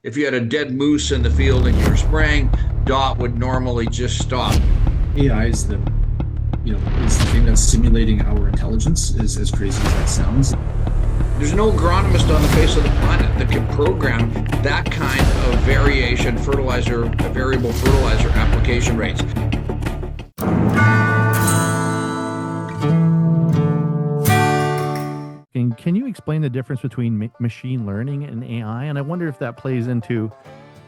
If you had a dead moose in the field and you were spraying, DOT would normally just stop. AI is the thing that's simulating our intelligence, is as crazy as that sounds. There's no agronomist on the face of the planet that can program that kind of variable fertilizer application rates. Can you explain the difference between machine learning and AI? And I wonder if that plays into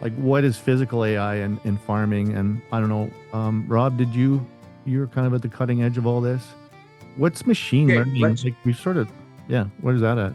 like what is physical AI in farming? And I don't know, Rob, you're kind of at the cutting edge of all this. What's machine learning? Like we sort of, yeah, what is that at?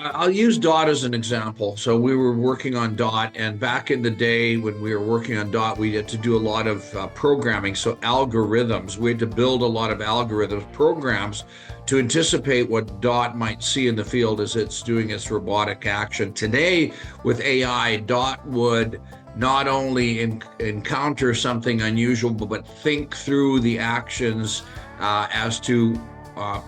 I'll use DOT as an example. So we were working on DOT, and back in the day when we were working on DOT, we had to do a lot of programming. So algorithms, we had to build a lot of algorithms, programs to anticipate what DOT might see in the field as it's doing its robotic action. Today, with AI, DOT would not only encounter something unusual, but think through the actions as to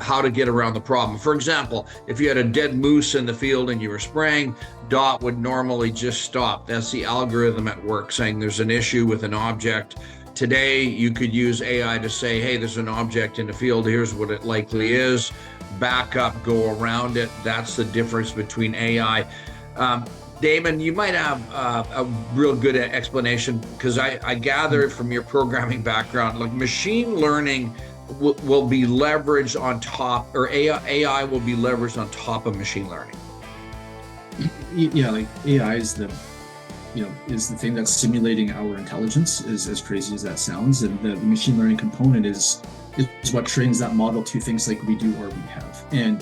how to get around the problem. For example, if you had a dead moose in the field and you were spraying, DOT would normally just stop. That's the algorithm at work saying there's an issue with an object. Today, you could use AI to say, hey, there's an object in the field. Here's what it likely is. Back up, go around it. That's the difference between AI. Damon, you might have a real good explanation, because I gather from your programming background, like machine learning will be leveraged on top, or AI will be leveraged on top of machine learning. Yeah, like AI is the thing that's simulating our intelligence, is as crazy as that sounds. And the machine learning component is what trains that model to things like we do or we have. And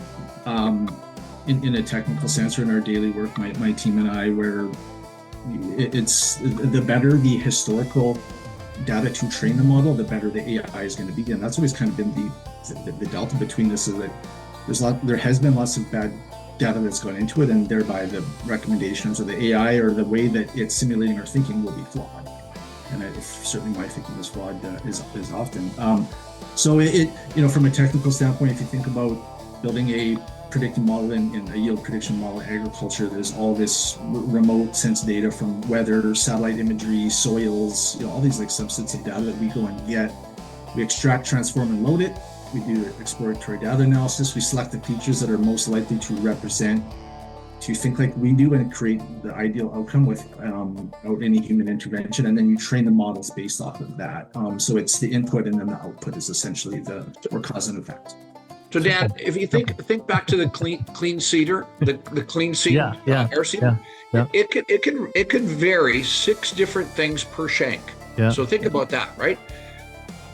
in a technical sense, or in our daily work, my team and I, where it's the better the historical data to train the model, the better the AI is going to be. And that's always kind of been the delta between this, is that there has been lots of bad data that's gone into it, and thereby the recommendations of the AI or the way that it's simulating our thinking will be flawed. And certainly my thinking is flawed is often. So from a technical standpoint, if you think about building a predictive model in a yield prediction model in agriculture, there's all this remote sense data from weather, satellite imagery, soils, all these like subsets of data that we go and get. We extract, transform, and load it. We do exploratory data analysis. We select the features that are most likely to think like we do and create the ideal outcome without any human intervention. And then you train the models based off of that. So it's the input, and then the output is essentially the cause and effect. So, Dan, if you think back to the clean seeder, the clean seed air seeder, it could vary 6 different things per shank. Yeah. So think about that, right?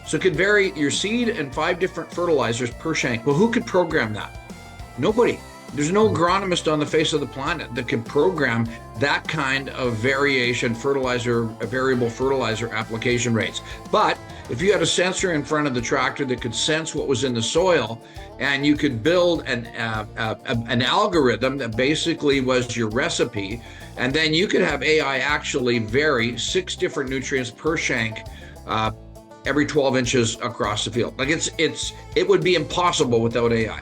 So it could vary your seed and 5 different fertilizers per shank. Well, who could program that? Nobody. There's no agronomist on the face of the planet that can program that kind of variable fertilizer application rates. But if you had a sensor in front of the tractor that could sense what was in the soil, and you could build an algorithm that basically was your recipe, and then you could have AI actually vary 6 different nutrients per shank every 12 inches across the field. Like it would be impossible without AI.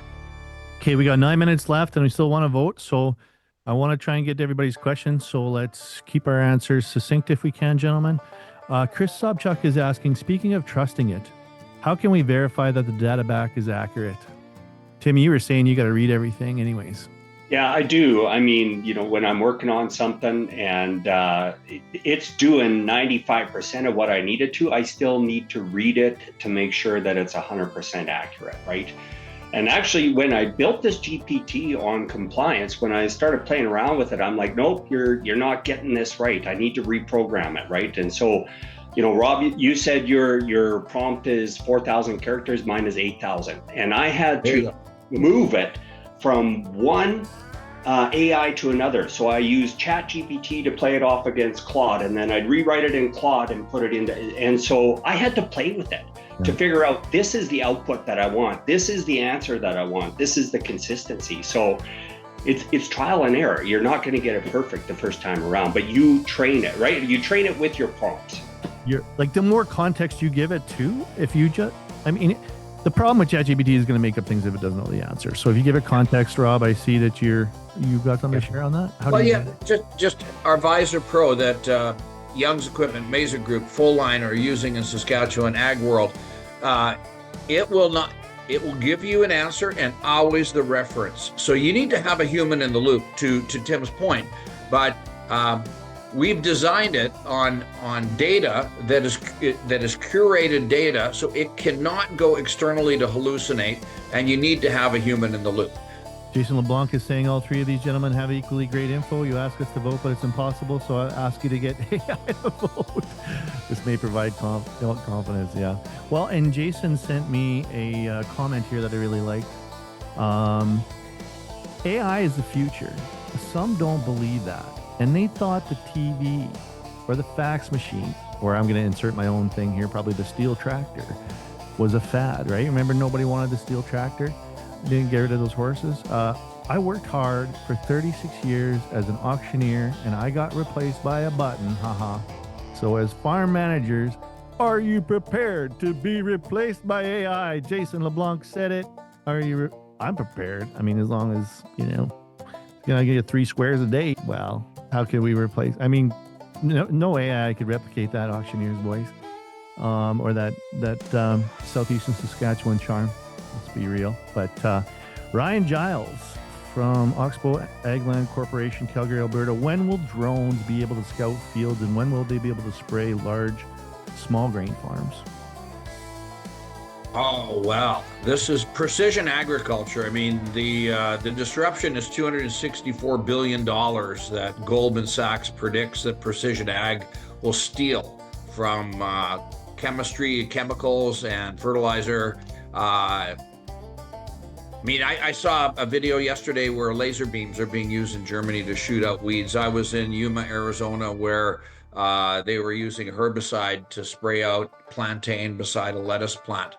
Okay, we got 9 minutes left and we still want to vote. So I want to try and get to everybody's questions. So let's keep our answers succinct if we can, gentlemen. Chris Sobchuk is asking, speaking of trusting it, how can we verify that the data back is accurate? Tim, you were saying you got to read everything anyways. Yeah, I do. I mean, when I'm working on something and it's doing 95% of what I need it to, I still need to read it to make sure that it's 100% accurate, right? And actually, when I built this GPT on compliance, when I started playing around with it, I'm like, nope, you're not getting this right. I need to reprogram it, right? And so, Rob, you said your prompt is 4,000 characters, mine is 8,000. And I had to move it from one AI to another. So I used ChatGPT to play it off against Claude, and then I'd rewrite it in Claude and put it into, and so I had to play with it to figure out, this is the output that I want. This is the answer that I want. This is the consistency. So it's trial and error. You're not going to get it perfect the first time around, but you train it, right? You train it with your prompts. You're like, the more context you give it to, if you just, I mean, The problem with ChatGPT is going to make up things if it doesn't know the answer. So if you give it context, Rob, I see that you've got something to share on that. How Well, do you yeah, just our Visor Pro that Young's Equipment, Mesa Group, Full Line are using in Saskatchewan Ag World. It will give you an answer and always the reference. So you need to have a human in the loop to Tim's point, but we've designed it on data that is curated data, so it cannot go externally to hallucinate, and you need to have a human in the loop. Jason LeBlanc is saying all three of these gentlemen have equally great info. You ask us to vote, but it's impossible, so I ask you to get AI to vote. This may provide confidence, yeah. Well, and Jason sent me a comment here that I really liked. AI is the future. Some don't believe that. And they thought the TV or the fax machine, or I'm going to insert my own thing here, probably the steel tractor, was a fad, right? Remember, nobody wanted the steel tractor? Didn't get rid of those horses. I worked hard for 36 years as an auctioneer, and I got replaced by a button. Haha. So as farm managers, are you prepared to be replaced by AI? Jason LeBlanc said it. I'm prepared. I mean, as long as, it's going to give you 3 squares a day. Well, how can we replace? I mean, no AI could replicate that auctioneer's voice, or that southeastern Saskatchewan charm. Let's be real. But Ryan Giles from Oxbow Agland Corporation, Calgary, Alberta. When will drones be able to scout fields, and when will they be able to spray large, small grain farms? Oh, wow. This is precision agriculture. I mean, the disruption is $264 billion that Goldman Sachs predicts that precision ag will steal from chemistry, chemicals, and fertilizer. I saw a video yesterday where laser beams are being used in Germany to shoot out weeds. I was in Yuma, Arizona, where they were using a herbicide to spray out plantain beside a lettuce plant.